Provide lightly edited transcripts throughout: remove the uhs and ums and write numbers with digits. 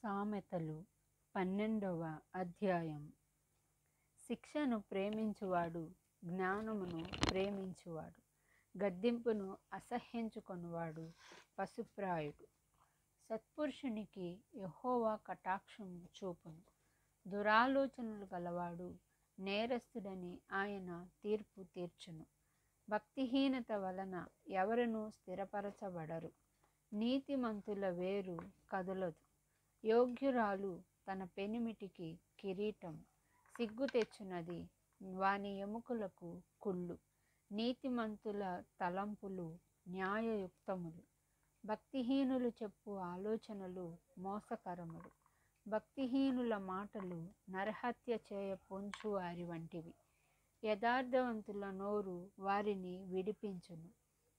సామెతలు 12వ అధ్యాయం. శిక్షను ప్రేమించువాడు జ్ఞానమును ప్రేమించువాడు, గద్దింపును అసహ్యించుకొనువాడు పశుప్రాయుడు. సత్పురుషునికి యెహోవా కటాక్షము చూపును, దురాలోచనలు గలవాడు నేరస్తుడని ఆయన తీర్పు తీర్చును. భక్తిహీనత వలన ఎవరునూ స్థిరపరచబడరు, నీతిమంతుల వేరు కదలదు. యోగ్యురాలు తన పెనిమిటికి కిరీటం, సిగ్గు తెచ్చునది వాని ఎముకలకు కుళ్ళు. నీతిమంతుల తలంపులు న్యాయయుక్తములు, భక్తిహీనులు చెప్పు ఆలోచనలు మోసకరములు. భక్తిహీనుల మాటలు నరహత్య చేయ పొంచు వారి వంటివి. యథార్థవంతుల నోరు వారిని విడిపించును,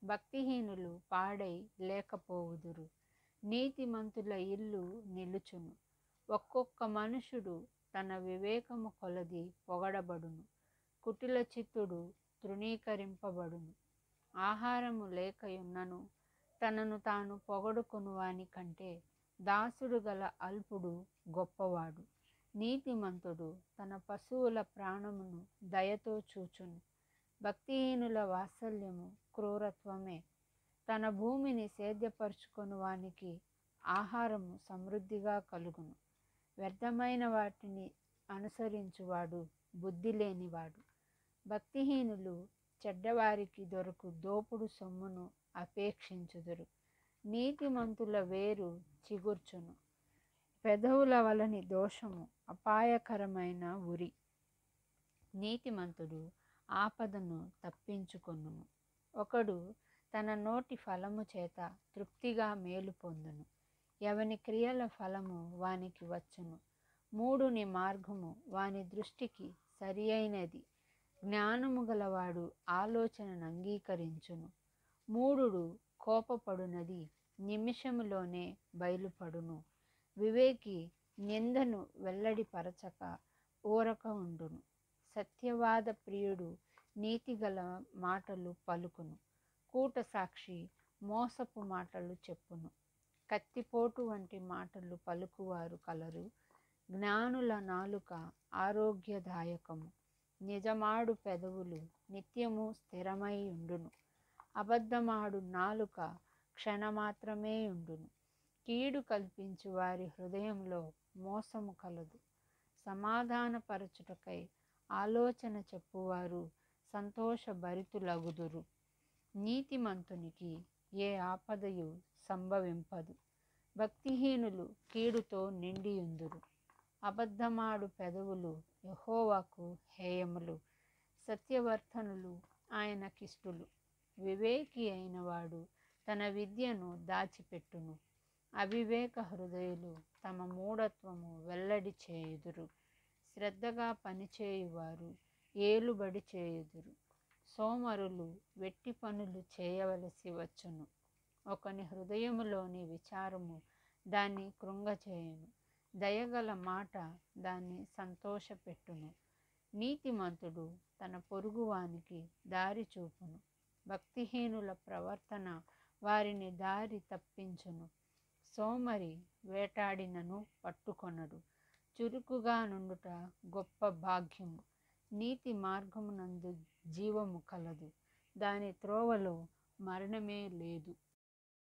భక్తిహీనులు పాడై లేకపోవుదురు. నీతిమంతుల ఇల్లు నిలుచును, ఒక్కొక్క మనుషుడు తన వివేకము కొలది పొగడబడును. కుటిల చిత్తుడు తృణీకరింపబడును. ఆహారము లేకయున్నను తనను తాను పొగడుకొను వాని కంటే దాసుడు గల అల్పుడు గొప్పవాడు. నీతిమంతుడు తన పశువుల ప్రాణమును దయతో చూచును, భక్తిహీనుల వాత్సల్యము క్రూరత్వమే. తన భూమిని సేద్యపరుచుకొను వానికి ఆహారము సమృద్ధిగా కలుగును. వ్యర్థమైన వాటిని అనుసరించువాడు బుద్ధి లేనివాడు. భక్తిహీనులు చెడ్డవారికి దొరకు దోపుడు సొమ్మును అపేక్షించుదురు. నీతిమంతుల వేరు చిగుర్చును, పెదవుల వలని దోషము అపాయకరమైన ఉరి. నీతిమంతుడు ఆపదను తప్పించుకొనును, ఒకడు తన నోటి ఫలము చేత తృప్తిగా మేలు పొందును. ఎవని క్రియల ఫలము వానికి వచ్చును. మూఢుని మార్గము వాని దృష్టికి సరి అయినది, జ్ఞానము గలవాడు ఆలోచనను అంగీకరించును. మూఢుడు కోపపడునది నిమిషములోనే బయలుపడును. వివేకి నిందను వెల్లడిపరచక ఊరక ఉండును. సత్యవాద ప్రియుడు నీతిగల మాటలు పలుకును, కూట సాక్షి మోసపు మాటలు చెప్పును. కత్తిపోటు వంటి మాటలు పలుకువారు కలరు. జ్ఞానుల నాలుక ఆరోగ్యదాయకము, నిజమాడు పెదవులు నిత్యము స్థిరమై ఉండును. అబద్ధమాడు నాలుక క్షణమాత్రమే ఉండును. కీడు కల్పించు వారి హృదయంలో మోసము కలదు. సమాధానపరచుటకై ఆలోచన చెప్పువారు సంతోషభరితులగుదురు. నీతిమంతునికి ఏ ఆపదయు సంభవింపదు, భక్తిహీనులు కీడుతో నిండియుందురు. అబద్ధమాడు పెదవులు యెహోవాకు హేయములు, సత్యవర్తనులు ఆయనకిష్టులు. వివేకి అయినవాడు తన విద్యను దాచిపెట్టును, అవివేక హృదయులు తమ మూఢత్వము వెల్లడి చేయుదురు. శ్రద్ధగా పనిచేయువారు ఏలుబడి చేయుదురు. సోమరులు వెట్టి పనులు చేయవలసి వచ్చును. ఒకని హృదయములోని విచారము దాన్ని కృంగచేయును, దయగల మాట దాన్ని సంతోషపెట్టును. నీతిమంతుడు తన పొరుగువానికి దారి చూపును, భక్తిహీనుల ప్రవర్తన వారిని దారి తప్పించును. సోమరి వేటాడినను పట్టుకొనడు, చురుకుగా నుండుట గొప్ప భాగ్యము. నీతి మార్గమునందు జీవము కలదు, దాని త్రోవలో మరణమే లేదు.